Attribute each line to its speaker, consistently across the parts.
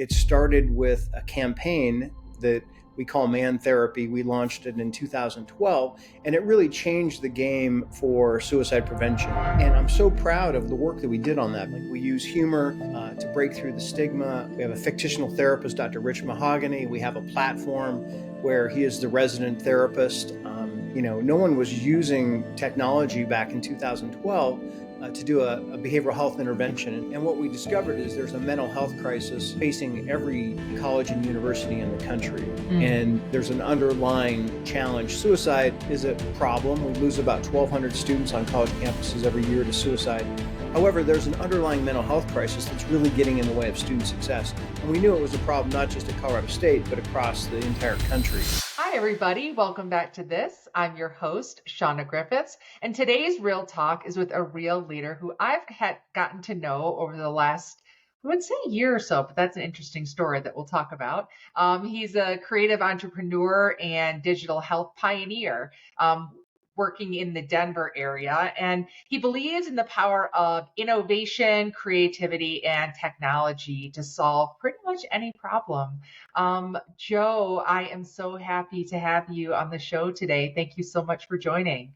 Speaker 1: It started with a campaign that we call Man Therapy. We launched it in 2012, and it really changed the game for suicide prevention. And I'm so proud of the work that we did on that. Like, we use humor to break through the stigma. We have a fictional therapist, Dr. Rich Mahogany. We have a platform where he is the resident therapist. No one was using technology back in 2012 to do a behavioral health intervention. And what we discovered is there's a mental health crisis facing every college and university in the country. And there's an underlying challenge. Suicide is a problem. We lose about 1,200 students on college campuses every year to suicide. However, there's an underlying mental health crisis that's really getting in the way of student success. And we knew it was a problem not just at Colorado State, but across the entire country.
Speaker 2: Hi, everybody. Welcome back to this. I'm your host, Shauna Griffiths, and today's Real Talk is with a real leader who I've gotten to know over the last, I would say, year or so, but that's an interesting story that we'll talk about. He's a creative entrepreneur and digital health pioneer. Working in the Denver area, and he believes in the power of innovation, creativity, and technology to solve pretty much any problem. Joe, I am so happy to have you on the show today. Thank you so much for joining.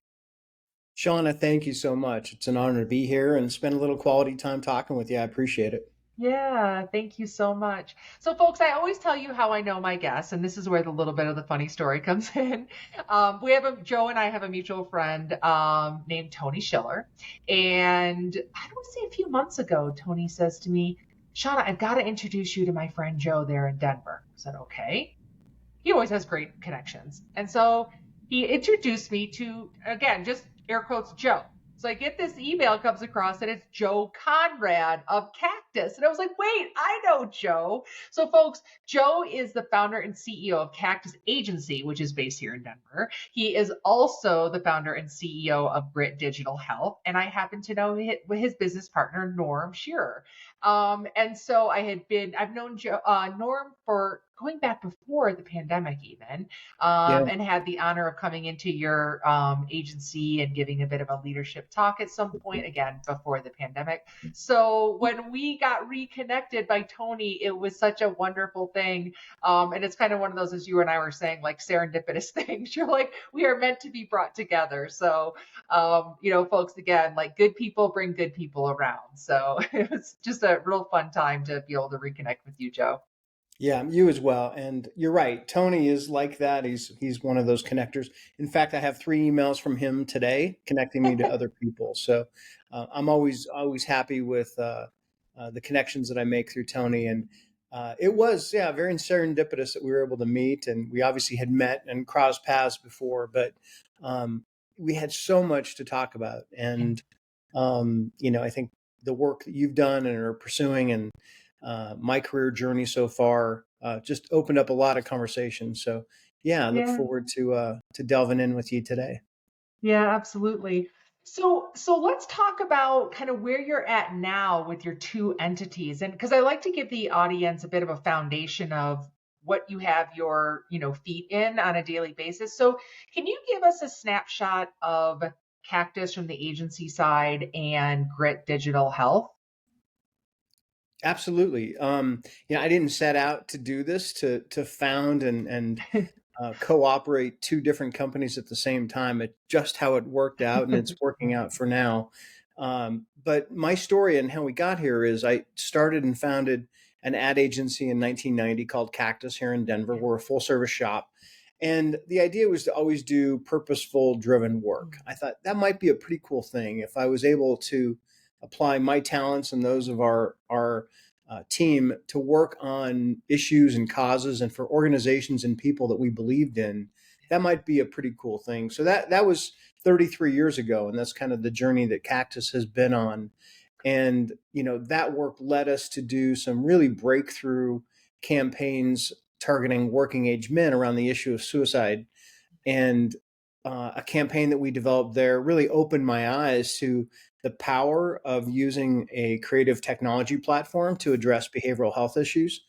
Speaker 1: Shauna, thank you so much. It's an honor to be here and spend a little quality time talking with you. I appreciate it.
Speaker 2: Yeah, thank you so much. So, folks, I always tell you how I know my guests, and this is where the little bit of the funny story comes in. Joe and I have a mutual friend named Tony Schiller, and I don't say a few months ago, Tony says to me, "Shauna, I've got to introduce you to my friend Joe there in Denver." I said, "Okay." He always has great connections, and so he introduced me to, again, just air quotes, Joe. So I get this email comes across and it's Joe Conrad of Cactus. And I was like, wait, I know Joe. So folks, Joe is the founder and CEO of Cactus Agency, which is based here in Denver. He is also the founder and CEO of Grit Digital Health. And I happen to know his business partner, Norm Shearer. And so I've known Norm for going back before the pandemic even, and had the honor of coming into your agency and giving a bit of a leadership talk at some point, again, before the pandemic. So when we got reconnected by Tony, it was such a wonderful thing. And it's kind of one of those, as you and I were saying, like serendipitous things. You're like, we are meant to be brought together. So, folks, again, like good people bring good people around. So it was just a real fun time to be able to reconnect with you, Joe.
Speaker 1: Yeah, you as well. And you're right. Tony is like that. He's one of those connectors. In fact, I have 3 emails from him today connecting me to other people. So I'm always happy with the connections that I make through Tony. And it was, very serendipitous that we were able to meet. And we obviously had met and crossed paths before, but we had so much to talk about. And, I think the work that you've done and are pursuing and my career journey so far just opened up a lot of conversations. So I look forward to delving in with you today.
Speaker 2: Yeah, absolutely. So let's talk about kind of where you're at now with your 2 entities. And because I like to give the audience a bit of a foundation of what you have your, feet in on a daily basis. So can you give us a snapshot of Cactus from the agency side and Grit Digital Health?
Speaker 1: Absolutely. I didn't set out to do this to found and cooperate 2 different companies at the same time. It's just how it worked out, and it's working out for now. But my story and how we got here is I started and founded an ad agency in 1990 called Cactus here in Denver. We're a full service shop. And the idea was to always do purposeful, driven work. I thought that might be a pretty cool thing if I was able to apply my talents and those of our team to work on issues and causes and for organizations and people that we believed in. That might be a pretty cool thing. So that was 33 years ago, and that's kind of the journey that Cactus has been on. And that work led us to do some really breakthrough campaigns targeting working age men around the issue of suicide. And a campaign that we developed there really opened my eyes to the power of using a creative technology platform to address behavioral health issues.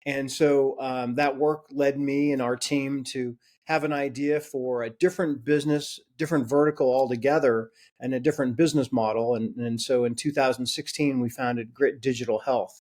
Speaker 1: And so that work led me and our team to have an idea for a different business, different vertical altogether, and a different business model. And so in 2016, we founded Grit Digital Health.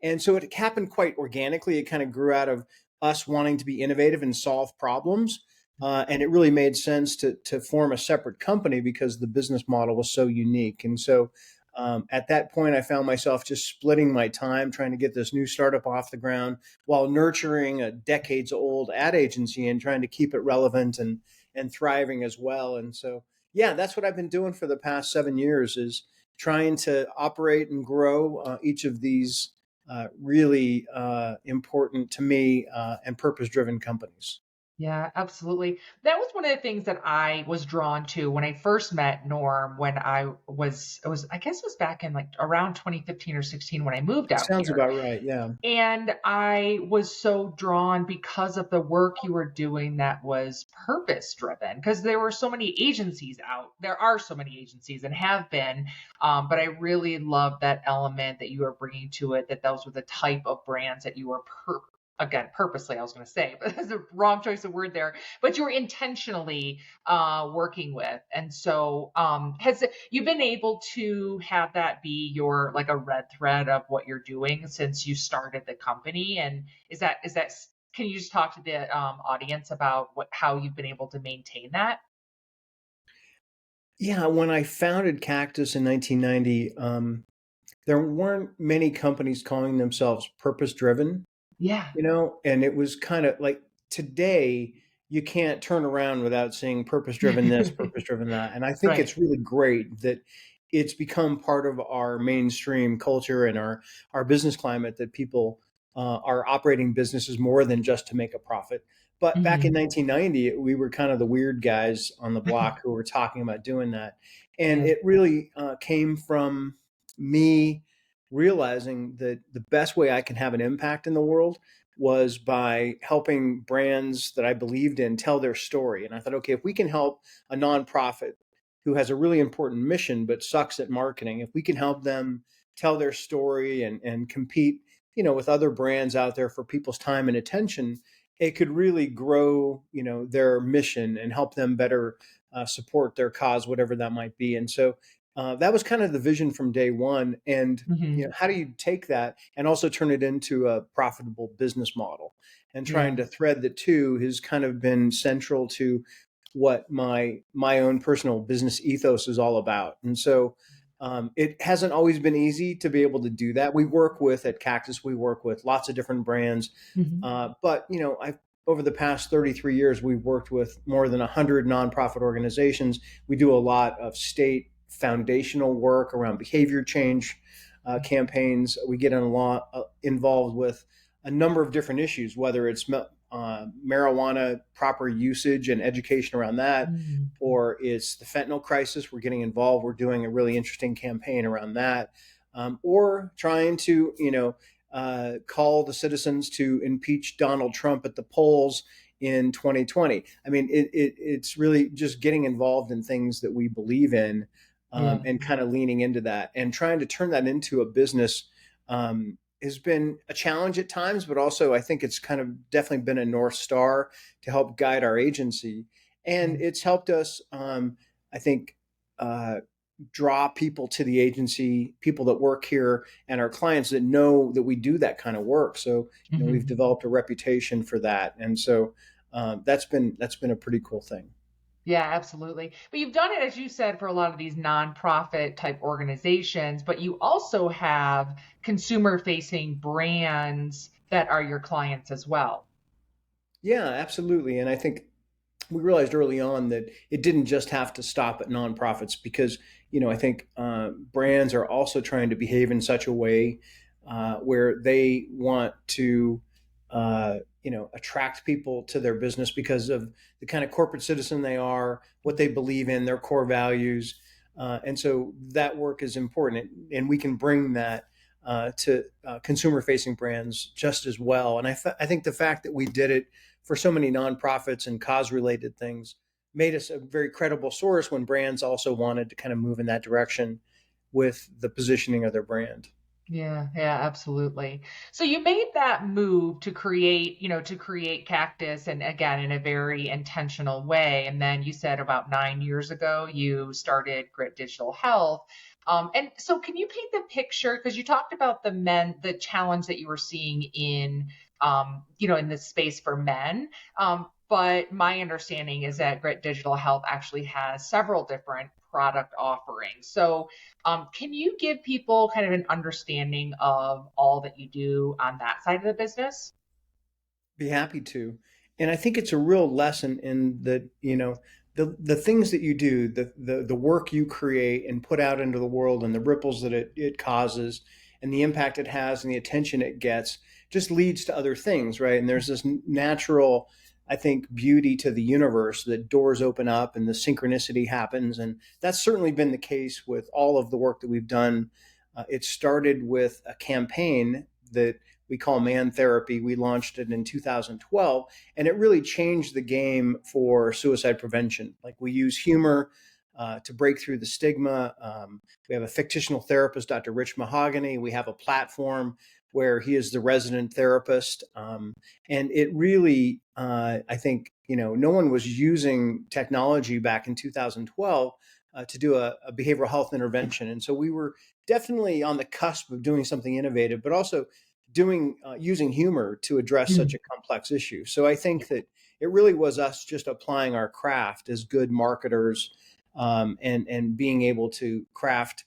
Speaker 1: And so it happened quite organically. It kind of grew out of us wanting to be innovative and solve problems. And it really made sense to form a separate company because the business model was so unique. And so at that point, I found myself just splitting my time trying to get this new startup off the ground while nurturing a decades old ad agency and trying to keep it relevant and thriving as well. And so, yeah, that's what I've been doing for the past 7 years is trying to operate and grow each of these really important to me and purpose driven companies.
Speaker 2: Yeah, absolutely. That was one of the things that I was drawn to when I first met Norm when I guess it was back in like around 2015 or 16 when I moved out
Speaker 1: Sounds
Speaker 2: here.
Speaker 1: about right. Yeah.
Speaker 2: And I was so drawn because of the work you were doing that was purpose driven, because there were so many agencies out. There are so many agencies and have been. But I really love that element that you are bringing to it, that those were the type of brands that you were again, purposely, I was going to say, but that's a wrong choice of word there, but you were intentionally working with. And so has you been able to have that be your like a red thread of what you're doing since you started the company? And is that can you just talk to the audience about how you've been able to maintain that?
Speaker 1: Yeah. When I founded Cactus in 1990, there weren't many companies calling themselves purpose driven.
Speaker 2: Yeah.
Speaker 1: And it was kind of like today, you can't turn around without saying purpose driven this, purpose driven that. And I think
Speaker 2: Right.
Speaker 1: it's really great that it's become part of our mainstream culture and our business climate that people are operating businesses more than just to make a profit. But back in
Speaker 2: Hmm.
Speaker 1: 1990, we were kind of the weird guys on the block who were talking about doing that. And
Speaker 2: Yeah.
Speaker 1: it really came from me realizing that the best way I can have an impact in the world was by helping brands that I believed in tell their story. And I thought, okay, if we can help a nonprofit who has a really important mission but sucks at marketing, if we can help them tell their story and compete, with other brands out there for people's time and attention, it could really grow, their mission and help them better support their cause, whatever that might be. And so that was kind of the vision from day one. And
Speaker 2: Hmm.
Speaker 1: how do you take that and also turn it into a profitable business model? And trying
Speaker 2: Yeah.
Speaker 1: to thread the two has kind of been central to what my own personal business ethos is all about. And so it hasn't always been easy to be able to do that. At Cactus, we work with lots of different brands,
Speaker 2: Hmm.
Speaker 1: but I've over the past 33 years, we've worked with more than 100 nonprofit organizations. We do a lot of state foundational work around behavior change campaigns. We get in a lot involved with a number of different issues, whether it's marijuana proper usage and education around that,
Speaker 2: Hmm.
Speaker 1: or it's the fentanyl crisis. We're getting involved. We're doing a really interesting campaign around that, or trying to, call the citizens to impeach Donald Trump at the polls in 2020. I mean, it's really just getting involved in things that we believe in
Speaker 2: Yeah.
Speaker 1: and kind of leaning into that and trying to turn that into a business has been a challenge at times, but also I think it's kind of definitely been a North Star to help guide our agency. And
Speaker 2: Yeah.
Speaker 1: it's helped us, I think, uh, draw people to the agency, people that work here and our clients that know that we do that kind of work. So, we've
Speaker 2: Hmm.
Speaker 1: developed a reputation for that. And so that's been a pretty cool thing.
Speaker 2: Yeah, absolutely. But you've done it, as you said, for a lot of these nonprofit type organizations, but you also have consumer facing brands that are your clients as well.
Speaker 1: Yeah, absolutely. And I think we realized early on that it didn't just have to stop at nonprofits because I think brands are also trying to behave in such a way where they want to attract people to their business because of the kind of corporate citizen they are, what they believe in, their core values, and so that work is important, and we can bring that to consumer facing brands just as well. And I think the fact that we did it for so many nonprofits and cause related things made us a very credible source when brands also wanted to kind of move in that direction with the positioning of their brand.
Speaker 2: Yeah, yeah, absolutely. So you made that move to create Cactus, and again in a very intentional way. And then you said about 9 years ago you started Grit Digital Health. And so, can you paint the picture? Because you talked about the men, the challenge that you were seeing in, in this space for men. But my understanding is that Grit Digital Health actually has several different product offerings. So, can you give people kind of an understanding of all that you do on that side of the business?
Speaker 1: Be happy to. And I think it's a real lesson in that, the things that you do, the work you create and put out into the world and the ripples that it causes and the impact it has and the attention it gets just leads to other things, right? And there's this natural, I think, beauty to the universe that doors open up and the synchronicity happens. And that's certainly been the case with all of the work that we've done. It started with a campaign that we call Man Therapy. We launched it in 2012, and it really changed the game for suicide prevention. Like, we use humor to break through the stigma. We have a fictional therapist, Dr. Rich Mahogany. We have a platform where he is the resident therapist. And it really, I think, no one was using technology back in 2012 to do a behavioral health intervention. And so we were definitely on the cusp of doing something innovative, but also doing using humor to address such
Speaker 2: Mm.
Speaker 1: a complex issue. So I think that it really was us just applying our craft as good marketers, and being able to craft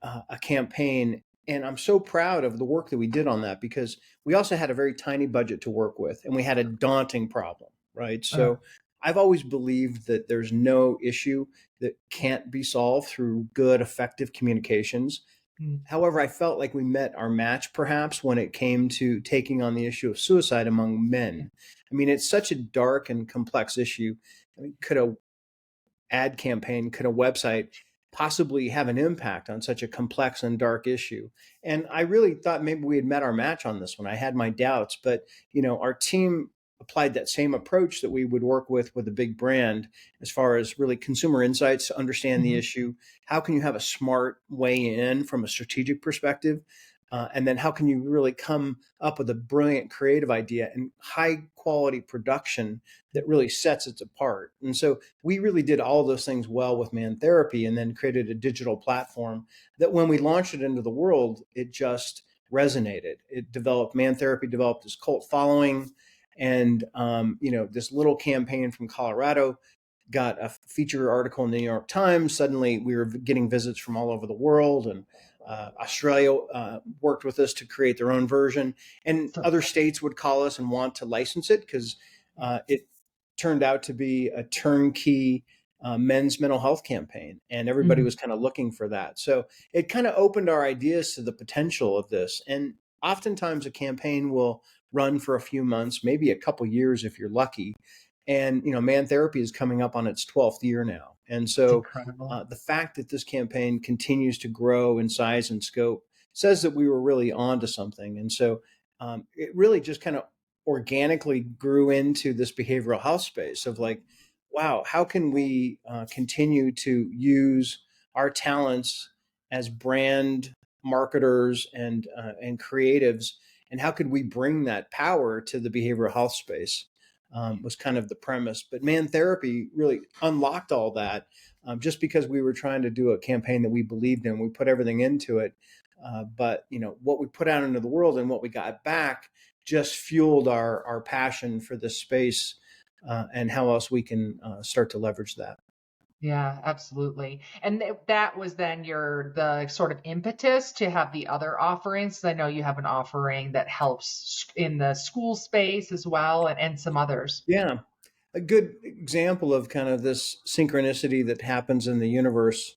Speaker 1: a campaign. And I'm so proud of the work that we did on that, because we also had a very tiny budget to work with and we had a daunting problem, right?
Speaker 2: Uh,
Speaker 1: So I've always believed that there's no issue that can't be solved through good, effective communications.
Speaker 2: mm,
Speaker 1: However, I felt like we met our match perhaps when it came to taking on the issue of suicide among
Speaker 2: yeah,
Speaker 1: men. I mean, it's such a dark and complex issue. I mean, could a ad campaign, could a website possibly have an impact on such a complex and dark issue? And I really thought maybe we had met our match on this one. I had my doubts, but our team applied that same approach that we would work with a big brand, as far as really consumer insights to understand the
Speaker 2: mhm,
Speaker 1: issue. How can you have a smart way in from a strategic perspective? And then how can you really come up with a brilliant creative idea and high quality production that really sets it apart? And so we really did all those things well with Man Therapy, and then created a digital platform that when we launched it into the world, it just resonated. Man Therapy developed this cult following. And, this little campaign from Colorado got a feature article in the New York Times. Suddenly we were getting visits from all over the world. And Australia worked with us to create their own version. And
Speaker 2: so
Speaker 1: other states would call us and want to license it, because it turned out to be a turnkey men's mental health campaign, and everybody
Speaker 2: mm,
Speaker 1: was kind of looking for that. So it kind of opened our ideas to the potential of this. And oftentimes a campaign will run for a few months, maybe a couple years if you're lucky. And Man Therapy is coming up on its 12th year now, and
Speaker 2: it's
Speaker 1: so
Speaker 2: incredible.
Speaker 1: the fact that this campaign continues to grow in size and scope says that we were really on to something. And so it really just kind of organically grew into this behavioral health space of like, wow, how can we continue to use our talents as brand marketers and creatives, and how could we bring that power to the behavioral health space? Was kind of the premise. But Man Therapy really unlocked all that, just because we were trying to do a campaign that we believed in. We put everything into it. But what we put out into the world and what we got back just fueled our passion for this space, and how else we can start to leverage that.
Speaker 2: Yeah, absolutely. And that was then the sort of impetus to have the other offerings. I know you have an offering that helps in the school space as well, and some others.
Speaker 1: Yeah, a good example of kind of this synchronicity that happens in the universe.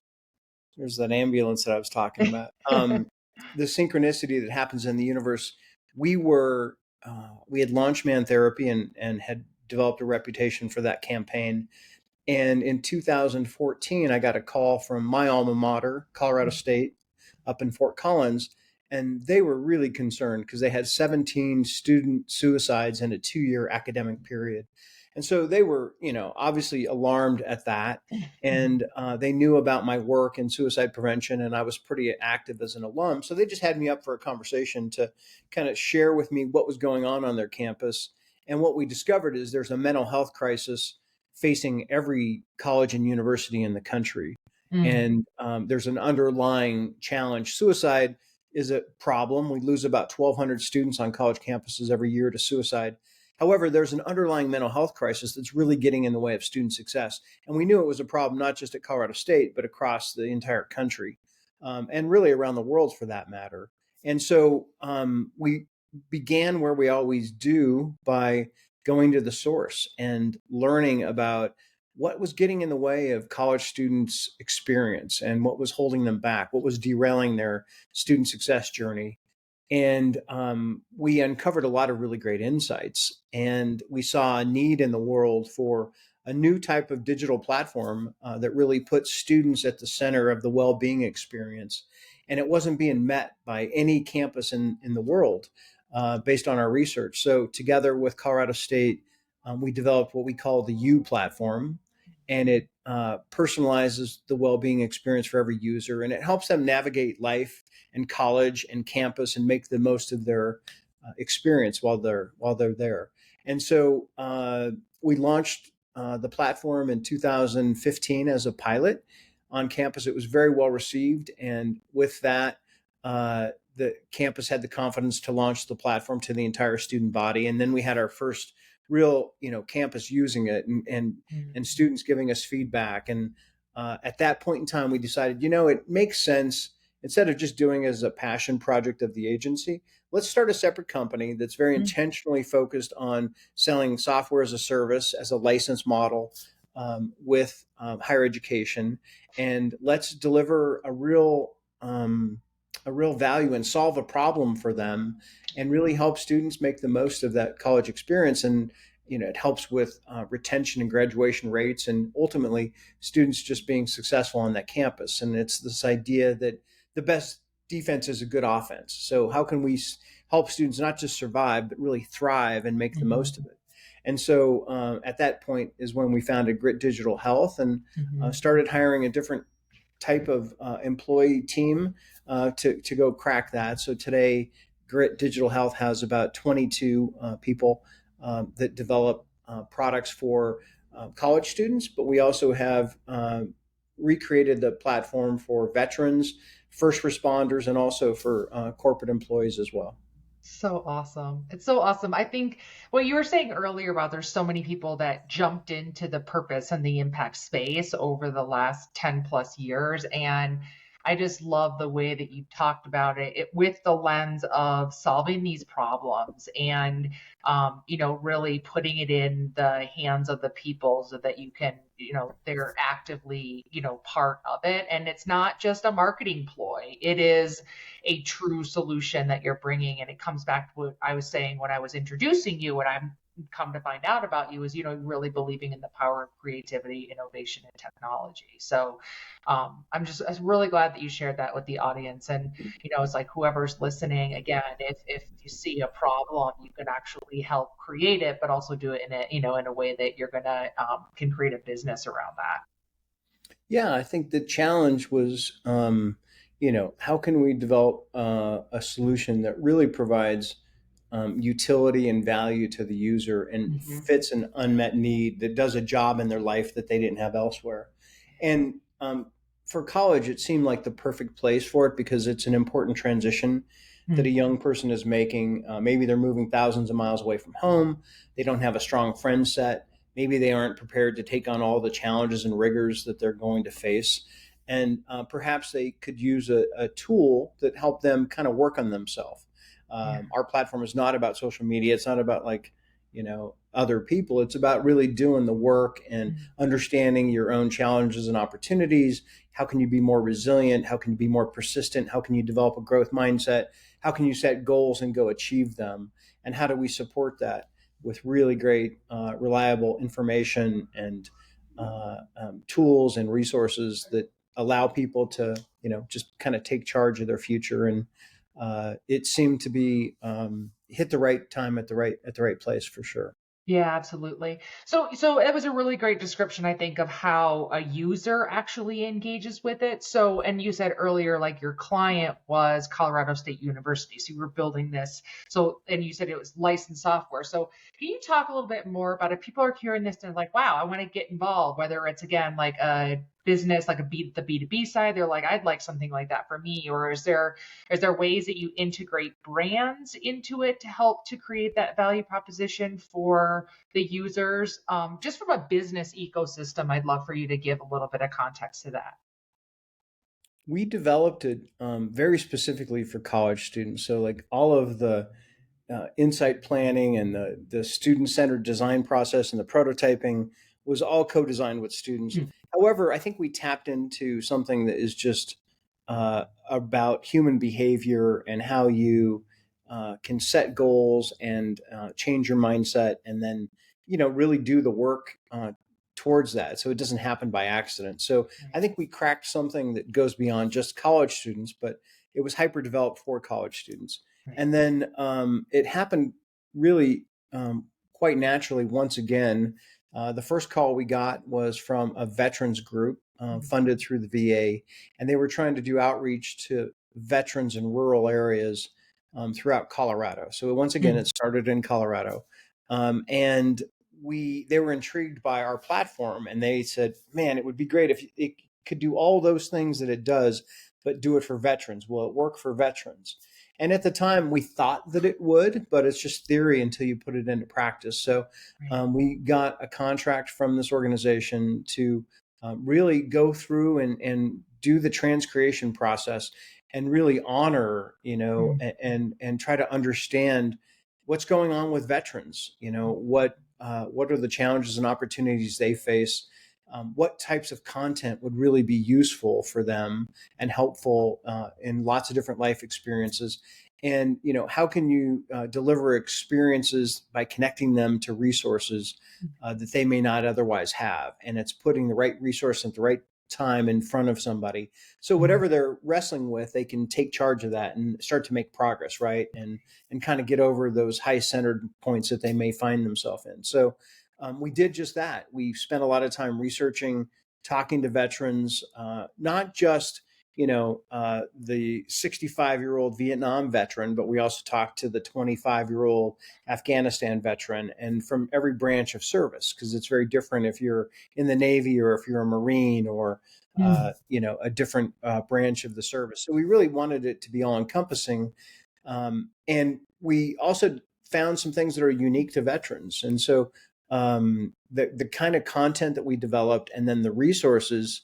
Speaker 1: There's that ambulance that I was talking about. The synchronicity that happens in the universe. We had launched Man Therapy, and had developed a reputation for that campaign. And in 2014, I got a call from my alma mater, Colorado State, up in Fort Collins, and they were really concerned because they had 17 student suicides in a 2-year academic period. And so they were, obviously alarmed at that.
Speaker 2: Mhm.
Speaker 1: And they knew about my work in suicide prevention, and I was pretty active as an alum. So they just had me up for a conversation to kind of share with me what was going on their campus. And what we discovered is there's a mental health crisis facing every college and university in the country.
Speaker 2: Mm.
Speaker 1: And there's an underlying challenge. Suicide is a problem. We lose about 1,200 students on college campuses every year to suicide. However, there's an underlying mental health crisis that's really getting in the way of student success. And we knew it was a problem not just at Colorado State, but across the entire country, and really around the world for that matter. And so we began where we always do, by going to the source and learning about what was getting in the way of college students' experience and what was holding them back, what was derailing their student success journey. And we uncovered a lot of really great insights. And we saw a need in the world for a new type of digital platform that really puts students at the center of the well being experience. And it wasn't being met by any campus in the world based on our research. So, together with Colorado State, we developed what we call the U platform, and it personalizes the well being experience for every user, and it helps them navigate life and college and campus and make the most of their experience while they're there. And so we launched the platform in 2015 as a pilot on campus. It was very well received, and with that, the campus had the confidence to launch the platform to the entire student body. And then we had our first real, campus using it, and
Speaker 2: Mm.
Speaker 1: students giving us feedback. And at that point in time, we decided, it makes sense, instead of just doing it as a passion project of the agency, let's start a separate company that's very
Speaker 2: Mm.
Speaker 1: intentionally focused on selling software as a service, as a license model, with higher education. And let's deliver a real value and solve a problem for them, and really help students make the most of that college experience. And it helps with retention and graduation rates, and ultimately students just being successful on that campus. And it's this idea that the best defense is a good offense. So how can we help students not just survive, but really thrive and make the most of
Speaker 2: Mhm.
Speaker 1: it? And so at that point is when we founded Grit Digital Health, and
Speaker 2: Mhm.
Speaker 1: started hiring a different type of employee team to go crack that. So today, Grit Digital Health has about 22 people that develop products for college students, but we also have recreated the platform for veterans, first responders, and also for corporate employees as well.
Speaker 2: So awesome. It's so awesome. I think what you were saying earlier about there's so many people that jumped into the purpose and the impact space over the last 10 plus years. And I just love the way that you talked about it with the lens of solving these problems and, really putting it in the hands of the people so that you can, they're actively, part of it. And it's not just a marketing ploy. It is a true solution that you're bringing. And it comes back to what I was saying when I was introducing you. What I'm come to find out about you is, really believing in the power of creativity, innovation, and technology. So I'm really glad that you shared that with the audience. And, it's like whoever's listening, again, if you see a problem, you can actually help create it, but also do it in a way that you're going to, can create a business around that.
Speaker 1: Yeah, I think the challenge was, how can we develop a solution that really provides utility and value to the user and
Speaker 2: Hmm.
Speaker 1: fits an unmet need, that does a job in their life that they didn't have elsewhere. And for college, it seemed like the perfect place for it, because it's an important transition that a young person is making. Maybe they're moving thousands of miles away from home. They don't have a strong friend set. Maybe they aren't prepared to take on all the challenges and rigors that they're going to face. And perhaps they could use a tool that helped them kind of work on themselves.
Speaker 2: Yeah.
Speaker 1: Our platform is not about social media. It's not about other people. It's about really doing the work and
Speaker 2: Mm.
Speaker 1: understanding your own challenges and opportunities. How can you be more resilient? How can you be more persistent? How can you develop a growth mindset? How can you set goals and go achieve them? And how do we support that with really great, reliable information and tools and resources that allow people to, just kind of take charge of their future. And it seemed to be hit the right time at the right place for sure.
Speaker 2: Yeah, absolutely. So it was a really great description, I think, of how a user actually engages with it. So, and you said earlier, like your client was Colorado State University. So you were building this. So, and you said it was licensed software. So can you talk a little bit more about if people are hearing this and like, wow, I want to get involved, whether it's again like a business, like the B2B side, they're like, I'd like something like that for me? Or is there ways that you integrate brands into it to help to create that value proposition for the users? Just from a business ecosystem, I'd love for you to give a little bit of context to that.
Speaker 1: We developed it very specifically for college students. So, like all of the insight planning and the student centered design process and the prototyping was all co designed with students.
Speaker 2: Mm,
Speaker 1: However, I think we tapped into something that is just about human behavior and how you can set goals and change your mindset, and then really do the work towards that, so it doesn't happen by accident. So I
Speaker 2: right,
Speaker 1: think we cracked something that goes beyond just college students, but it was hyper developed for college students.
Speaker 2: right.
Speaker 1: And then it happened really quite naturally once again. The first call we got was from a veterans group
Speaker 2: Mm,
Speaker 1: funded through the VA, and they were trying to do outreach to veterans in rural areas throughout Colorado. So once again, it
Speaker 2: mm,
Speaker 1: started in Colorado, and they were intrigued by our platform, and they said, "Man, it would be great if it could do all those things that it does, but do it for veterans. Will it work for veterans?" And at the time, we thought that it would, but it's just theory until you put it into practice. So
Speaker 2: right.
Speaker 1: we got a contract from this organization to really go through and do the transcreation process and really honor,
Speaker 2: Mm,
Speaker 1: and try to understand what's going on with veterans. What are the challenges and opportunities they face? What types of content would really be useful for them and helpful in lots of different life experiences? And how can you deliver experiences by connecting them to resources that they may not otherwise have? And it's putting the right resource at the right time in front of somebody, so
Speaker 2: mm,
Speaker 1: whatever they're wrestling with, they can take charge of that and start to make progress, right? And kind of get over those high centered points that they may find themselves in. So we did just that. We spent a lot of time researching, talking to veterans, not just the 65-year-old Vietnam veteran, but we also talked to the 25-year-old Afghanistan veteran, and from every branch of service, because it's very different if you're in the Navy or if you're a Marine or
Speaker 2: mm,
Speaker 1: a different branch of the service. So we really wanted it to be all encompassing, and we also found some things that are unique to veterans. And so the kind of content that we developed and then the resources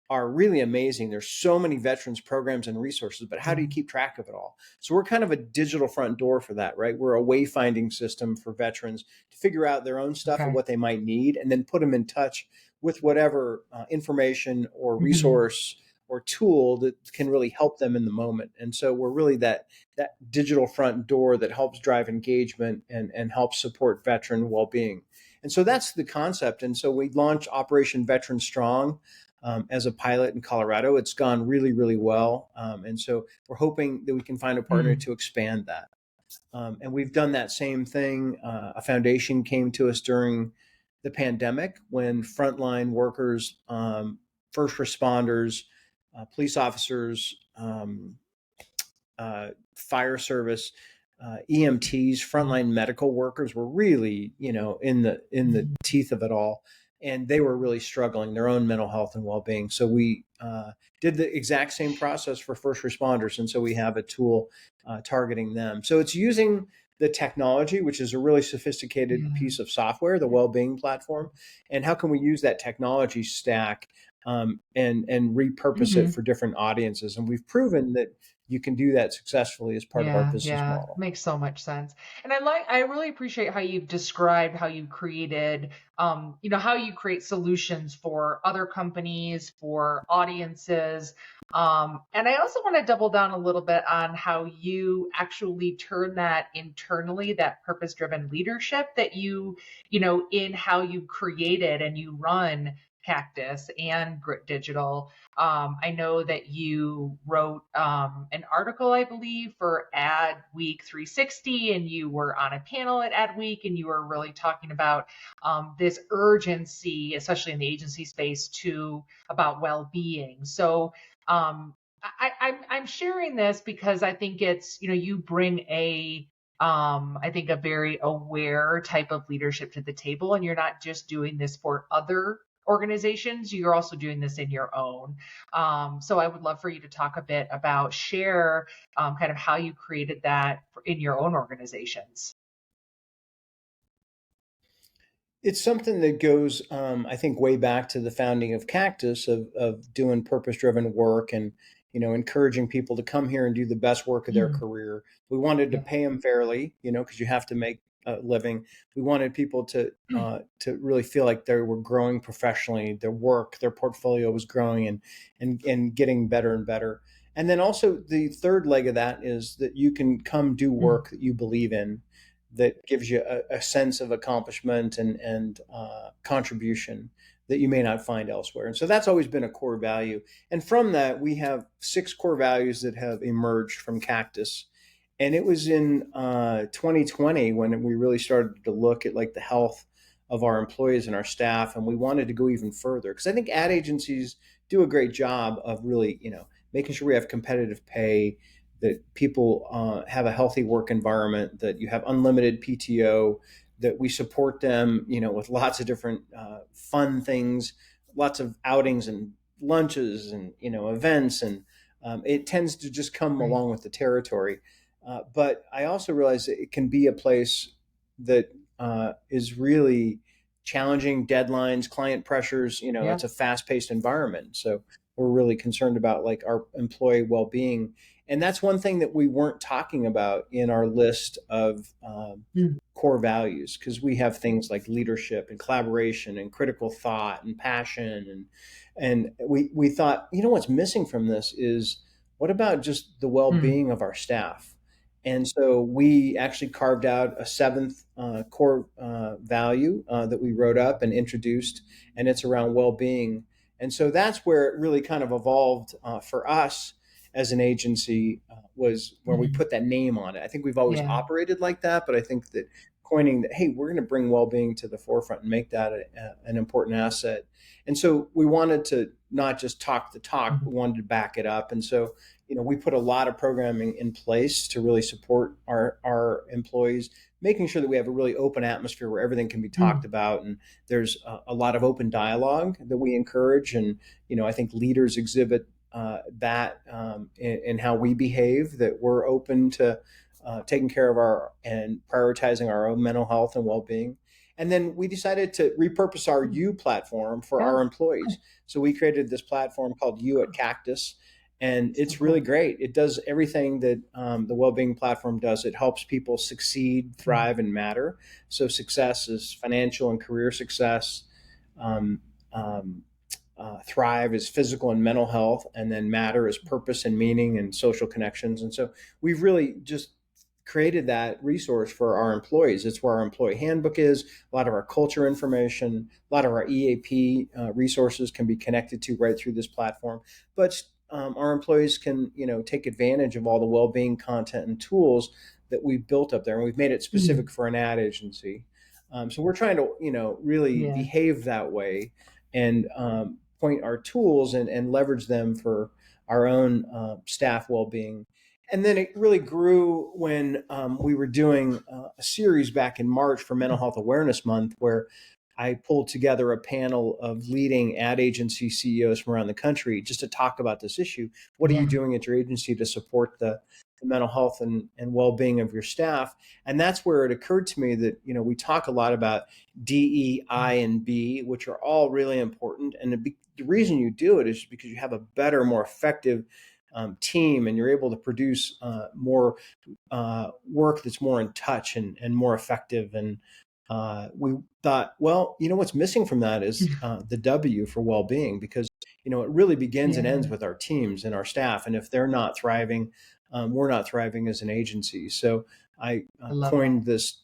Speaker 1: are really amazing. There's so many veterans programs and resources, but how do you
Speaker 2: mm.
Speaker 1: keep track of it all? So we're kind of a digital front door for that, right? We're a wayfinding system for veterans to figure out their own stuff and
Speaker 2: Okay.
Speaker 1: what they might need, and then put them in touch with whatever information or
Speaker 2: Mhm.
Speaker 1: resource or tool that can really help them in the moment. And so we're really that digital front door that helps drive engagement and helps support veteran well-being. And so that's the concept. And so we launched Operation Veteran Strong as a pilot in Colorado. It's gone really, really well. And so we're hoping that we can find a partner
Speaker 2: Mm,
Speaker 1: to expand that. And we've done that same thing. A foundation came to us during the pandemic when frontline workers, first responders, police officers, fire service, EMTs,
Speaker 2: mm,
Speaker 1: frontline medical workers were really, in the
Speaker 2: mhm.
Speaker 1: teeth of it all, and they were really struggling their own mental health and well being. So we did the exact same process for first responders, and so we have a tool targeting them. So it's using the technology, which is a really sophisticated
Speaker 2: Yeah.
Speaker 1: piece of software, the well being platform, and how can we use that technology stack and repurpose it
Speaker 2: Mhm.
Speaker 1: for different audiences? And we've proven that you can do that successfully as part of our
Speaker 2: Yeah,
Speaker 1: business
Speaker 2: yeah,
Speaker 1: model.
Speaker 2: makes so much sense. And I really appreciate how you've described how you created, how you create solutions for other companies, for audiences. And I also want to double down a little bit on how you actually turn that internally, that purpose-driven leadership that in how you created and you run Cactus and Grit Digital. I know that you wrote an article, I believe, for Ad Week 360, and you were on a panel at Ad Week, and you were really talking about this urgency, especially in the agency space, about well-being. So I'm sharing this because I think it's you bring I think a very aware type of leadership to the table, and you're not just doing this for other organizations, you're also doing this in your own. So I would love for you to talk a bit about, share kind of how you created that in your own organizations.
Speaker 1: It's something that goes, I think, way back to the founding of Cactus, of doing purpose-driven work and, encouraging people to come here and do the best work of their
Speaker 2: Mm,
Speaker 1: career. We wanted to
Speaker 2: yeah.
Speaker 1: pay them fairly, because you have to make a living. We wanted people to really feel like they were growing professionally, their work, their portfolio was growing and getting better and better. And then also the third leg of that is that you can come do
Speaker 2: Mm,
Speaker 1: work that you believe in, that gives you a sense of accomplishment and contribution that you may not find elsewhere. And so that's always been a core value. And from that, we have 6 core values that have emerged from Cactus. And it was in 2020 when we really started to look at like the health of our employees and our staff, and we wanted to go even further because I think ad agencies do a great job of really, making sure we have competitive pay, that people have a healthy work environment, that you have unlimited PTO, that we support them, with lots of different fun things, lots of outings and lunches and events, and it tends to just come
Speaker 2: right.
Speaker 1: along with the territory. But I also realize that it can be a place that is really challenging, deadlines, client pressures.
Speaker 2: Yeah.
Speaker 1: It's a fast-paced environment, so we're really concerned about like our employee well-being, and that's one thing that we weren't talking about in our list of
Speaker 2: Mm,
Speaker 1: core values, because we have things like leadership and collaboration and critical thought and passion, and we thought, what's missing from this is, what about just the
Speaker 2: mm,
Speaker 1: well-being of our staff? And so we actually carved out a seventh core value that we wrote up and introduced, and it's around well-being. And so that's where it really kind of evolved for us as an agency, was when we
Speaker 2: mm,
Speaker 1: put that name on it. I think we've always
Speaker 2: yeah.
Speaker 1: operated like that, but I think that coining that, hey, we're going to bring well-being to the forefront and make that an important asset. And so we wanted to not just talk the talk,
Speaker 2: Mm,
Speaker 1: we wanted to back it up. And so, we put a lot of programming in place to really support our employees, making sure that we have a really open atmosphere where everything can be talked
Speaker 2: mm,
Speaker 1: about, and there's a lot of open dialogue that we encourage. And I think leaders exhibit that in how we behave, that we're open to taking care of our and prioritizing our own mental health and well-being. And then we decided to repurpose our
Speaker 2: mm,
Speaker 1: U platform for
Speaker 2: yeah.
Speaker 1: our employees. So we created this platform called U at Cactus, and
Speaker 2: So
Speaker 1: it's really
Speaker 2: cool.
Speaker 1: great. It does everything that the well-being platform does. It helps people succeed,
Speaker 2: Mm,
Speaker 1: thrive, and matter. So success is financial and career success. Um, um, thrive is physical and mental health, and then matter is purpose and meaning and social connections. And so we've really just created that resource for our employees. It's where our employee handbook is. A lot of our culture information, a lot of our EAP resources can be connected to right through this platform. But our employees can, take advantage of all the well-being content and tools that we've built up there, and we've made it
Speaker 2: mm,
Speaker 1: specific for an ad agency. So we're trying to, really
Speaker 2: yeah.
Speaker 1: behave that way, and point our tools and leverage them for our own staff well-being. And then it really grew when we were doing a series back in March for Mental
Speaker 2: Mm,
Speaker 1: Health Awareness Month, where I pulled together a panel of leading ad agency CEOs from around the country just to talk about this issue. What are you
Speaker 2: yeah.
Speaker 1: doing at your agency to support the mental health and well-being of your staff? And that's where it occurred to me that, we talk a lot about D, E, I,
Speaker 2: Mm,
Speaker 1: and B, which are all really important. And the reason you do it is because you have a better, more effective team, and you're able to produce more work that's more in touch and more effective. And we thought, well, what's missing from that is the W for well-being, because it really begins and ends
Speaker 2: yeah.
Speaker 1: with our teams and our staff. And if they're not thriving, we're not thriving as an agency. So I
Speaker 2: I love that.
Speaker 1: coined this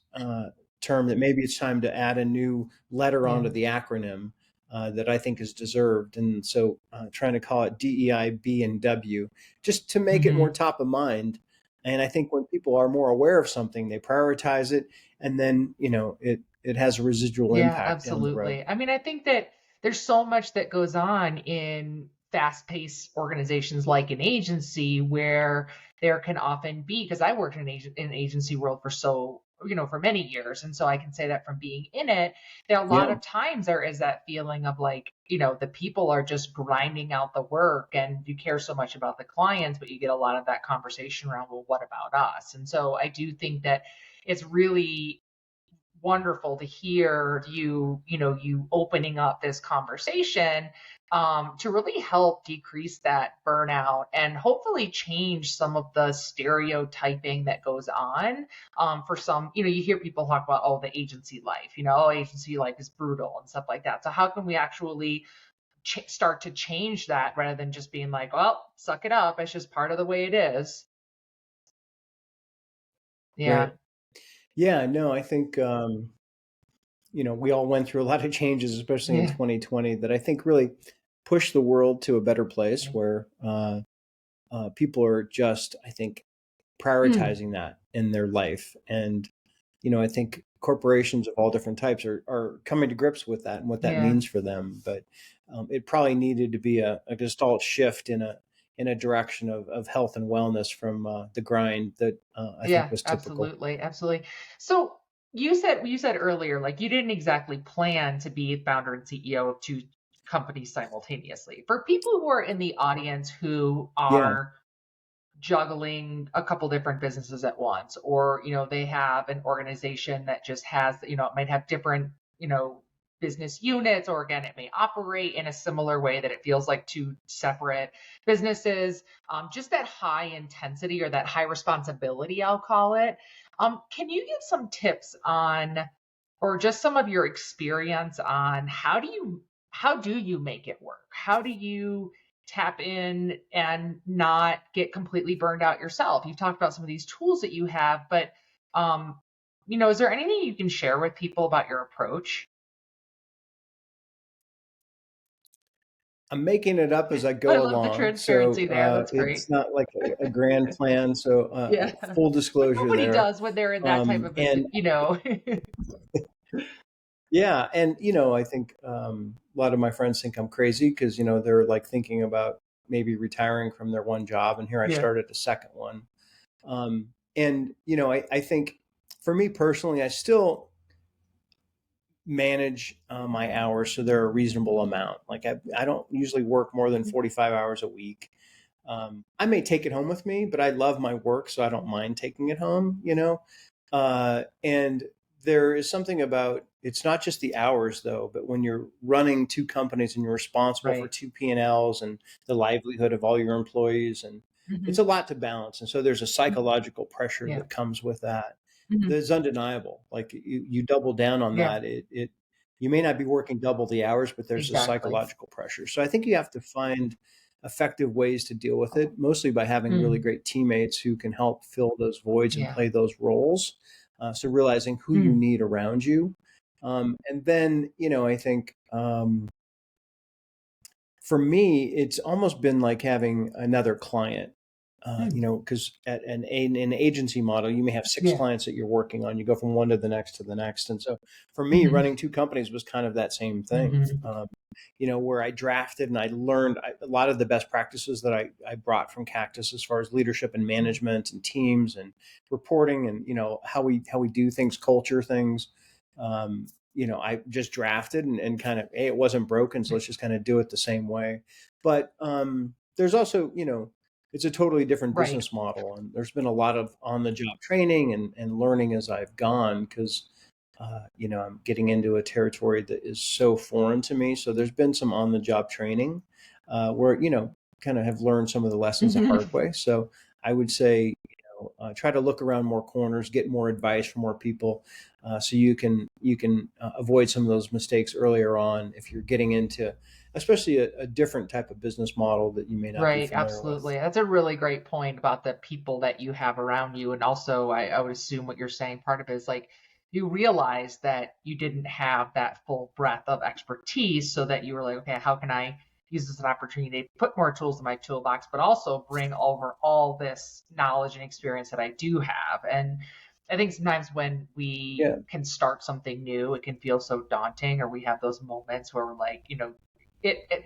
Speaker 1: term that maybe it's time to add a new letter
Speaker 2: Yeah.
Speaker 1: onto the acronym that I think is deserved. And so trying to call it DEI, B, and W, just to make it more
Speaker 2: Hmm.
Speaker 1: top of mind. And I think when people are more aware of something, they prioritize it, and then it has a residual
Speaker 2: Yeah,
Speaker 1: impact down the road.
Speaker 2: absolutely. I mean, I think that there's so much that goes on in fast-paced organizations like an agency, where there can often be, because I worked in an agency world for so for many years. And so I can say that from being in it, that a lot
Speaker 1: Yeah.
Speaker 2: of times there is that feeling of like, the people are just grinding out the work and you care so much about the clients, but you get a lot of that conversation around, well, what about us? And so I do think that it's really wonderful to hear you opening up this conversation, to really help decrease that burnout and hopefully change some of the stereotyping that goes on, for some. You hear people talk about, oh, the agency life, agency life is brutal and stuff like that. So how can we actually start to change that rather than just being like, well, suck it up, it's just part of the way it is. Yeah.
Speaker 1: Right. Yeah. No, I think, we all went through a lot of changes, especially in
Speaker 2: Yeah.
Speaker 1: 2020, that I think really pushed the world to a better place
Speaker 2: Yeah.
Speaker 1: where people are just, I think,
Speaker 2: Mm.
Speaker 1: prioritizing that in their life. And, I think corporations of all different types are coming to grips with that and what that
Speaker 2: Yeah.
Speaker 1: means for them. But it probably needed to be a gestalt shift in a direction of health and wellness from the grind that I think
Speaker 2: Yeah,
Speaker 1: was typical.
Speaker 2: absolutely, absolutely. So you said earlier, like you didn't exactly plan to be founder and CEO of two companies simultaneously. For people who are in the audience who
Speaker 1: Yeah.
Speaker 2: are juggling a couple different businesses at once, or they have an organization that just has, it might have different, business units, or again, it may operate in a similar way that it feels like two separate businesses, just that high intensity or that high responsibility, I'll call it. Can you give some tips on, or just some of your experience on, how do you make it work? How do you tap in and not get completely burned out yourself? You've talked about some of these tools that you have, but is there anything you can share with people about your approach?
Speaker 1: I'm making it up as I
Speaker 2: I
Speaker 1: go
Speaker 2: love the
Speaker 1: along, so
Speaker 2: transparency there. That's great.
Speaker 1: it's not like a grand plan. So
Speaker 2: Yeah.
Speaker 1: full
Speaker 2: But
Speaker 1: disclosure
Speaker 2: nobody
Speaker 1: there.
Speaker 2: does when they're in that type of
Speaker 1: And yeah, and I think a lot of my friends think I'm crazy because they're like thinking about maybe retiring from their one job, and here I
Speaker 2: Yeah.
Speaker 1: started a second one. And I think for me personally, I still manage my hours so they're a reasonable amount. Like I don't usually work more than 45 hours a week. I may take it home with me, but I love my work, so I don't mind taking it home. And there is something about it's not just the hours though, but when you're running two companies and you're responsible for
Speaker 2: Right.
Speaker 1: two P&Ls and the livelihood of all your employees, and
Speaker 2: Hmm.
Speaker 1: it's a lot to balance. And so there's a psychological pressure
Speaker 2: Yeah.
Speaker 1: that comes with that
Speaker 2: Hmm.
Speaker 1: that's undeniable. Like you double down on
Speaker 2: Yeah.
Speaker 1: that. You may not be working double the hours, but there's a
Speaker 2: Exactly.
Speaker 1: psychological pressure. So I think you have to find effective ways to deal with it, mostly by having really
Speaker 2: Mm.
Speaker 1: great teammates who can help fill those voids and
Speaker 2: Yeah.
Speaker 1: play those roles. So realizing who you
Speaker 2: Mm.
Speaker 1: need around you. And then, I think for me, it's almost been like having another client.
Speaker 2: Mm.
Speaker 1: Because at an agency model, you may have six
Speaker 2: Yeah.
Speaker 1: clients that you're working on. You go from one to the next to the next, and so for me,
Speaker 2: Hmm.
Speaker 1: running two companies was kind of that same thing.
Speaker 2: Hmm.
Speaker 1: Where I drafted and I learned a lot of the best practices that I brought from Cactus as far as leadership and management and teams and reporting and how we do things, culture things. I just drafted and kind of, hey, it wasn't broken, so let's just kind of do it the same way. But there's also, it's a totally different
Speaker 2: Right.
Speaker 1: business model, and there's been a lot of on the job training and learning as I've gone because I'm getting into a territory that is so foreign to me. So there's been some on the job training where, kind of have learned some of the lessons the
Speaker 2: Hmm.
Speaker 1: hard way. So I would say, try to look around more corners, get more advice from more people, so you can avoid some of those mistakes earlier on if you're getting into, especially a different type of business model that you may not be
Speaker 2: Right,
Speaker 1: familiar
Speaker 2: absolutely.
Speaker 1: with.
Speaker 2: That's a really great point about the people that you have around you. And also, I would assume what you're saying, part of it is like you realize that you didn't have that full breadth of expertise, so that you were like, okay, how can I use this as an opportunity to put more tools in my toolbox, but also bring over all this knowledge and experience that I do have. And I think sometimes when we
Speaker 1: Yeah,
Speaker 2: can start something new, it can feel so daunting, or we have those moments where we're like, it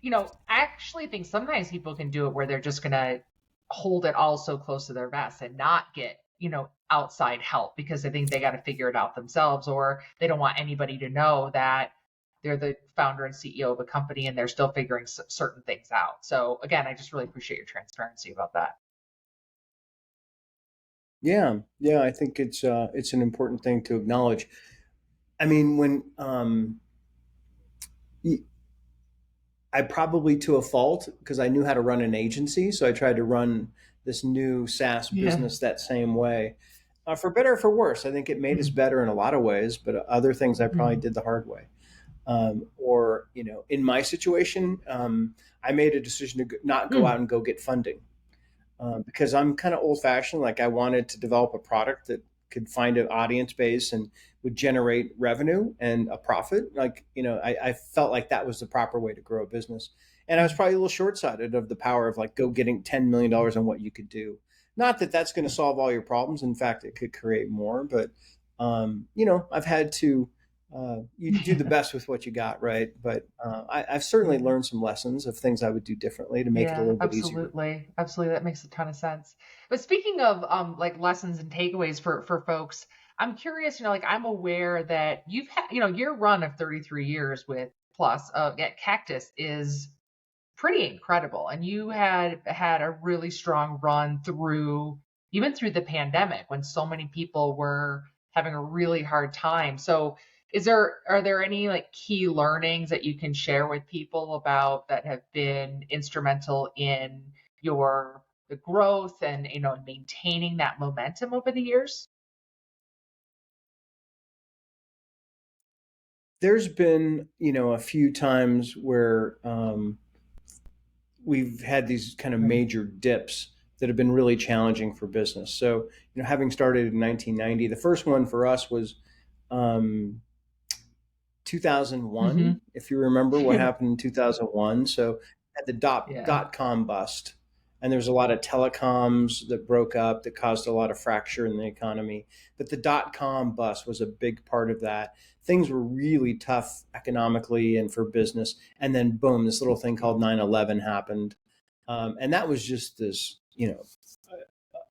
Speaker 2: I actually think sometimes people can do it where they're just going to hold it all so close to their vest and not get, outside help because I think they got to figure it out themselves, or they don't want anybody to know that they're the founder and CEO of a company and they're still figuring certain things out. So again, I just really appreciate your transparency about that.
Speaker 1: Yeah, yeah, I think it's an important thing to acknowledge. I mean, when y- I probably to a fault because I knew how to run an agency, so I tried to run this new SaaS
Speaker 2: Yeah.
Speaker 1: business that same way. For better or for worse, I think it made us
Speaker 2: Mm-hmm.
Speaker 1: better in a lot of ways, but other things I probably
Speaker 2: Mm-hmm.
Speaker 1: did the hard way. Or in my situation, I made a decision to not go out
Speaker 2: Mm.
Speaker 1: and go get funding. Because I'm kind of old fashioned. Like I wanted to develop a product that could find an audience base and would generate revenue and a profit. I felt like that was the proper way to grow a business. And I was probably a little short sighted of the power of like go getting $10 million on what you could do. Not that that's going to solve all your problems. In fact, it could create more. But I've had to you do the best with what you got, right? But I've certainly
Speaker 2: Yeah.
Speaker 1: learned some lessons of things I would do differently to make it a
Speaker 2: Yeah,
Speaker 1: little bit easier.
Speaker 2: absolutely. Absolutely. That makes a ton of sense. But speaking of like lessons and takeaways for folks, I'm curious, like I'm aware that you've had, your run of 33 years with Plus at Cactus is pretty incredible. And you had a really strong run through even through the pandemic when so many people were having a really hard time. So are there any like key learnings that you can share with people about that have been instrumental in your the growth and maintaining that momentum over the years?
Speaker 1: There's been, a few times where we've had these kind of
Speaker 2: Right.
Speaker 1: major dips that have been really challenging for business. So, having started in 1990, the first one for us was um, 2001.
Speaker 2: Mm-hmm.
Speaker 1: If you remember what happened in 2001, so at the
Speaker 2: Yeah.
Speaker 1: dot com bust, and there's a lot of telecoms that broke up that caused a lot of fracture in the economy. But the dot com bust was a big part of that. Things were really tough economically and for business, and then boom, this little thing called 9/11 happened, and that was just this,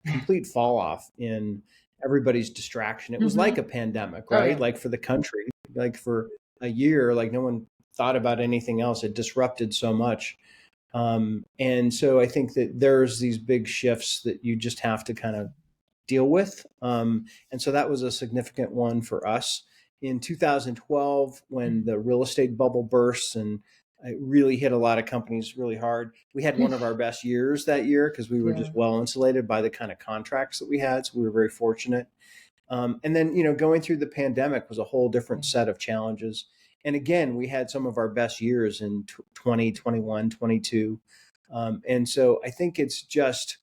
Speaker 1: complete fall off in everybody's distraction. It was like
Speaker 2: Mm-hmm.
Speaker 1: a pandemic,
Speaker 2: Oh
Speaker 1: right?
Speaker 2: yeah.
Speaker 1: Like for the country, like for a year, like no one thought about anything else. It disrupted so much. And so I think that there's these big shifts that you just have to kind of deal with. And so that was a significant one for us. In 2012, when the real estate bubble burst and it really hit a lot of companies really hard, we had one of our best years that year because we were
Speaker 2: Yeah.
Speaker 1: just well insulated by the kind of contracts that we had. So we were very fortunate. And then, going through the pandemic was a whole different set of challenges. And again, we had some of our best years in 20, 21, 22. And so I think it's just,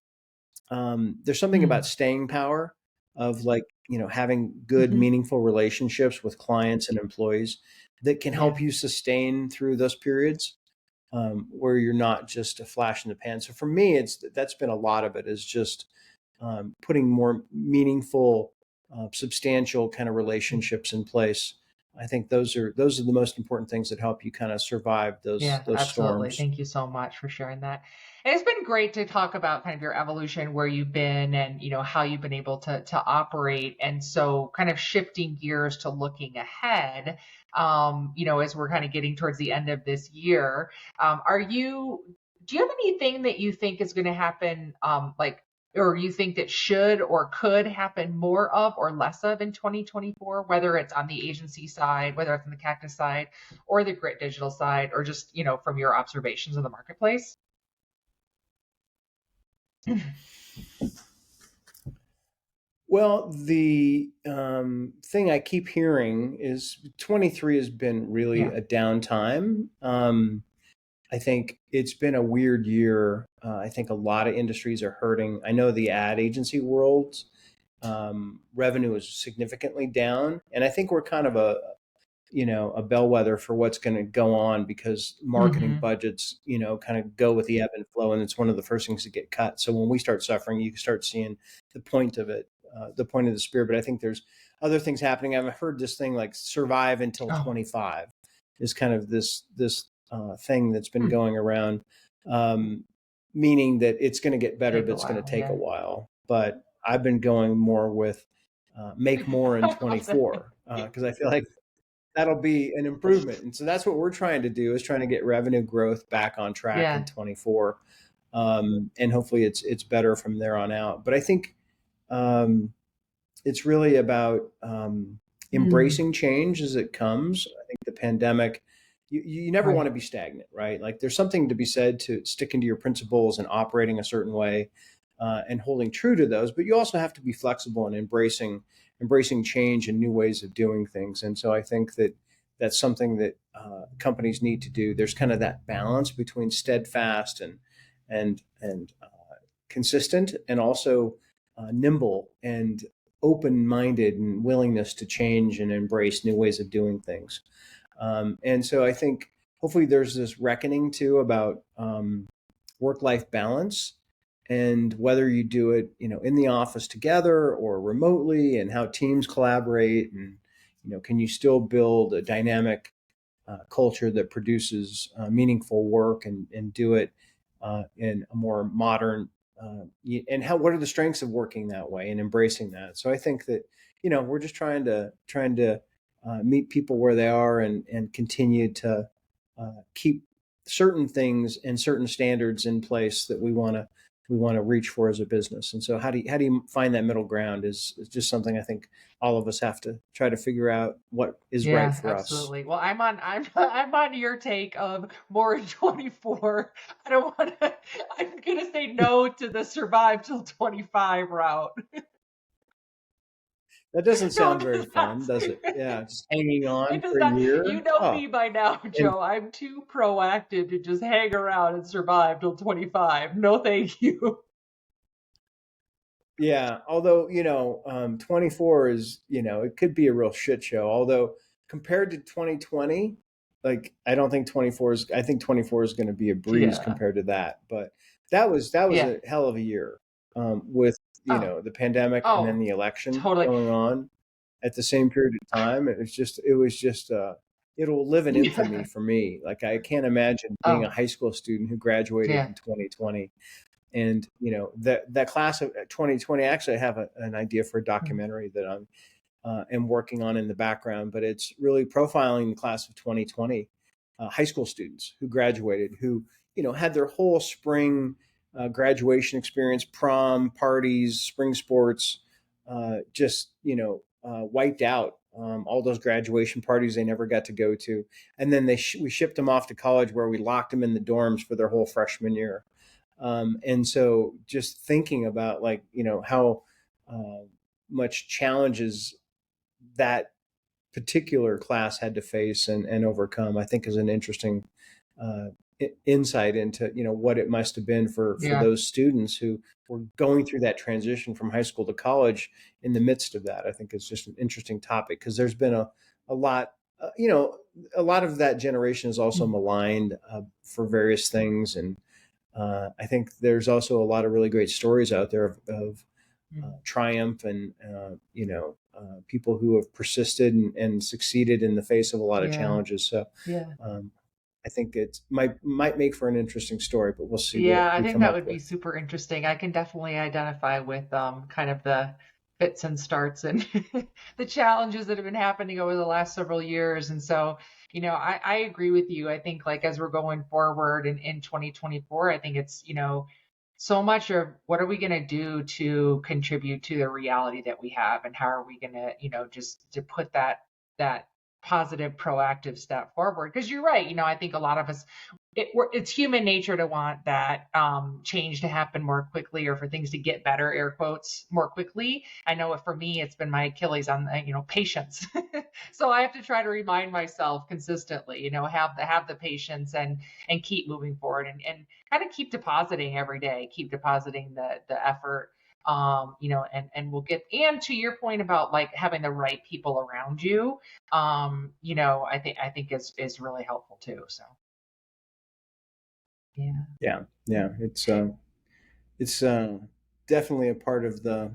Speaker 1: there's something about
Speaker 2: Mm.
Speaker 1: staying power of like, having good,
Speaker 2: Mm-hmm.
Speaker 1: meaningful relationships with clients and employees that can
Speaker 2: Yeah.
Speaker 1: help you sustain through those periods where you're not just a flash in the pan. So for me, that's been a lot of it is just putting more meaningful, substantial kind of relationships in place. I think those are the most important things that help you kind of survive those
Speaker 2: Yeah,
Speaker 1: those
Speaker 2: absolutely.
Speaker 1: storms.
Speaker 2: Thank you so much for sharing that. And it's been great to talk about kind of your evolution, where you've been and how you've been able to operate. And so kind of shifting gears to looking ahead, as we're kind of getting towards the end of this year, do you have anything that you think is going to happen, like, or you think that should or could happen more of or less of in 2024, whether it's on the agency side, whether it's on the Cactus side, or the Grit Digital side, or just, from your observations of the marketplace?
Speaker 1: Well, the thing I keep hearing is 23 has been really
Speaker 2: Yeah.
Speaker 1: a downtime. I think it's been a weird year. I think a lot of industries are hurting. I know the ad agency world's revenue is significantly down, and I think we're kind of a bellwether for what's going to go on because marketing
Speaker 2: Mm-hmm.
Speaker 1: budgets, kind of go with the ebb and flow, and it's one of the first things to get cut. So when we start suffering, you start seeing the point of it, the point of the spear. But I think there's other things happening. I've heard this thing like survive until
Speaker 2: Oh.
Speaker 1: 25 is kind of this thing that's been
Speaker 2: Hmm.
Speaker 1: going around, meaning that it's going to get better,
Speaker 2: Take
Speaker 1: but
Speaker 2: a
Speaker 1: it's going to
Speaker 2: while.
Speaker 1: take a
Speaker 2: Yeah.
Speaker 1: while. But I've been going more with make more in
Speaker 2: I love that.
Speaker 1: 24 because I feel like that'll be an improvement. And so that's what we're trying to do is trying to get revenue growth back on track in
Speaker 2: Yeah.
Speaker 1: 24. And hopefully it's better from there on out. But I think um, it's really about
Speaker 2: Mm,
Speaker 1: embracing change as it comes. I think the pandemic, you never want
Speaker 2: right.
Speaker 1: to be stagnant, right? Like there's something to be said to sticking to your principles and operating a certain way and holding true to those. But you also have to be flexible and embracing change and new ways of doing things. And so I think that that's something that companies need to do. There's kind of that balance between steadfast and consistent, and also nimble and open-minded and willingness to change and embrace new ways of doing things. And so I think hopefully there's this reckoning too about work-life balance and whether you do it, in the office together or remotely, and how teams collaborate, and can you still build a dynamic culture that produces meaningful work and do it in a more modern and what are the strengths of working that way and embracing that. So I think that we're just trying to meet people where they are and continue to keep certain things and certain standards in place that we want to reach for as a business. And so how do you find that middle ground is just something I think all of us have to try to figure out what is right
Speaker 2: Yeah,
Speaker 1: for us.
Speaker 2: absolutely. Well, I'm on your take of more in 24. I don't want to. I'm gonna say no to the survive till 25 route.
Speaker 1: That doesn't
Speaker 2: No, it
Speaker 1: sound very
Speaker 2: does not.
Speaker 1: fun, does it? Yeah, just hanging
Speaker 2: It
Speaker 1: on
Speaker 2: does
Speaker 1: for a
Speaker 2: not. You
Speaker 1: year.
Speaker 2: know
Speaker 1: Oh,
Speaker 2: me by now,
Speaker 1: and
Speaker 2: Joe. I'm too proactive to just hang around and survive till 25. No, thank you.
Speaker 1: yeah, although 24 is it could be a real shit show. Although compared to 2020, like I think 24 is going to be a breeze
Speaker 2: Yeah.
Speaker 1: compared to that. But that was
Speaker 2: Yeah.
Speaker 1: a hell of a year with
Speaker 2: Oh.
Speaker 1: the pandemic and then
Speaker 2: Oh.
Speaker 1: the election
Speaker 2: Totally.
Speaker 1: going on at the same period of time. It was just it'll live in infamy
Speaker 2: Yeah.
Speaker 1: for me. Like I can't imagine being a
Speaker 2: Oh.
Speaker 1: high school student who graduated
Speaker 2: Yeah.
Speaker 1: in 2020. And that class of 2020, actually I have an idea for a
Speaker 2: Mm,
Speaker 1: documentary that I'm am working on in the background, but it's really profiling the class of 2020 high school students who graduated, who had their whole spring graduation experience, prom, parties, spring sports, just wiped out. All those graduation parties they never got to go to, and then we shipped them off to college, where we locked them in the dorms for their whole freshman year. And so just thinking about, like, how uh, much challenges that particular class had to face and overcome, I think is an interesting uh, insight into, what it must have been for
Speaker 2: yeah.
Speaker 1: those students who were going through that transition from high school to college in the midst of that. I think it's just an interesting topic because there's been a lot, a lot of that generation is also
Speaker 2: Mm,
Speaker 1: maligned for various things. And I think there's also a lot of really great stories out there of
Speaker 2: mm.
Speaker 1: triumph and people who have persisted and succeeded in the face of a lot of
Speaker 2: Yeah.
Speaker 1: challenges. So
Speaker 2: Yeah.
Speaker 1: um, I think it might make for an interesting story, but we'll see what
Speaker 2: Yeah, I
Speaker 1: we
Speaker 2: think
Speaker 1: come
Speaker 2: that
Speaker 1: up
Speaker 2: would be
Speaker 1: with.
Speaker 2: super interesting. I can definitely identify with kind of the fits and starts and the challenges that have been happening over the last several years. And so, I agree with you. I think like as we're going forward in 2024, I think it's, so much of what are we going to do to contribute to the reality that we have, and how are we going to, just to put that positive proactive step forward. Because you're right, I think a lot of us, it's human nature to want that change to happen more quickly, or for things to get better, air quotes, more quickly. I know for me, it's been my Achilles on patience. So I have to try to remind myself consistently, have the patience and keep moving forward, and kind of keep depositing every day, keep depositing the effort. And we'll get, and to your point about like having the right people around you, I think is really helpful too. So yeah.
Speaker 1: Yeah, yeah, it's definitely a part of the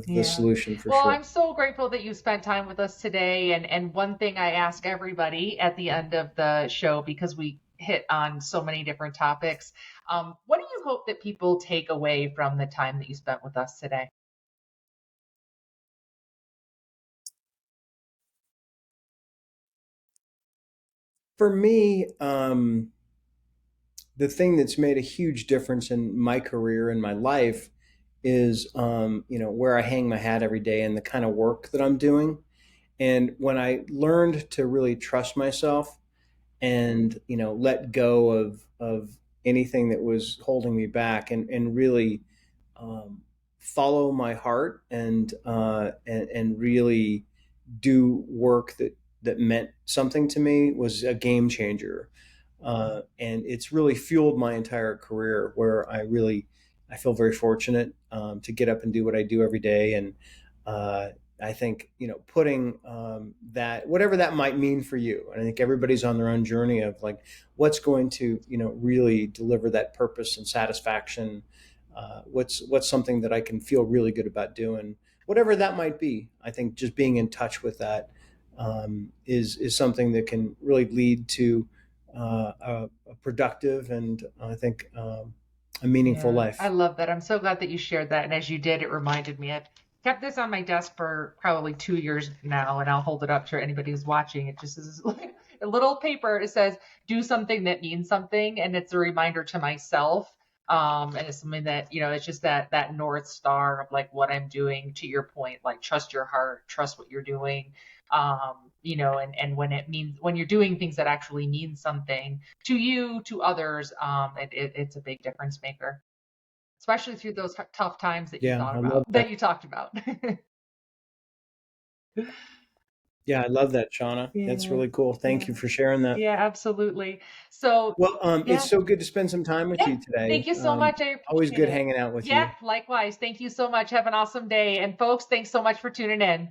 Speaker 2: Yeah.
Speaker 1: solution for
Speaker 2: Well,
Speaker 1: sure.
Speaker 2: I'm so grateful that you spent time with us today. And one thing I ask everybody at the end of the show, because we hit on so many different topics, what do you hope that people take away from the time that you spent with us today?
Speaker 1: For me, the thing that's made a huge difference in my career and my life is, where I hang my hat every day and the kind of work that I'm doing. And when I learned to really trust myself and, let go of anything that was holding me back, and really um, follow my heart, and really do work that meant something to me, was a game changer. And it's really fueled my entire career, where I feel very fortunate to get up and do what I do every day. And uh, I think, putting that, whatever that might mean for you, and I think everybody's on their own journey of like what's going to, really deliver that purpose and satisfaction. What's something that I can feel really good about doing, whatever that might be. I think just being in touch with that is something that can really lead to a productive, and I think a meaningful
Speaker 2: Yeah, I
Speaker 1: life.
Speaker 2: love that. I'm so glad that you shared that. And as you did, it reminded me. I've kept this on my desk for probably 2 years now, and I'll hold it up to anybody who's watching. It just is like a little paper. It says, do something that means something. And it's a reminder to myself. And it's something that, it's just that North Star of like what I'm doing, to your point, like trust your heart, trust what you're doing. And when you're doing things that actually mean something to you, to others, it's a big difference maker, especially through those tough times that you
Speaker 1: Yeah,
Speaker 2: thought
Speaker 1: I
Speaker 2: about,
Speaker 1: love
Speaker 2: that
Speaker 1: that.
Speaker 2: you talked about.
Speaker 1: Yeah, I love that, Shauna. That's
Speaker 2: Yeah,
Speaker 1: really cool. Thank
Speaker 2: yeah,
Speaker 1: you for sharing that.
Speaker 2: yeah, absolutely. So,
Speaker 1: Well, it's
Speaker 2: yeah,
Speaker 1: so good to spend some time with
Speaker 2: yeah.
Speaker 1: you
Speaker 2: Thank
Speaker 1: today.
Speaker 2: you so much. I
Speaker 1: Always
Speaker 2: appreciate
Speaker 1: good
Speaker 2: it.
Speaker 1: hanging out with
Speaker 2: Yeah,
Speaker 1: you.
Speaker 2: likewise. Thank you so much. Have an awesome day. And folks, thanks so much for tuning in.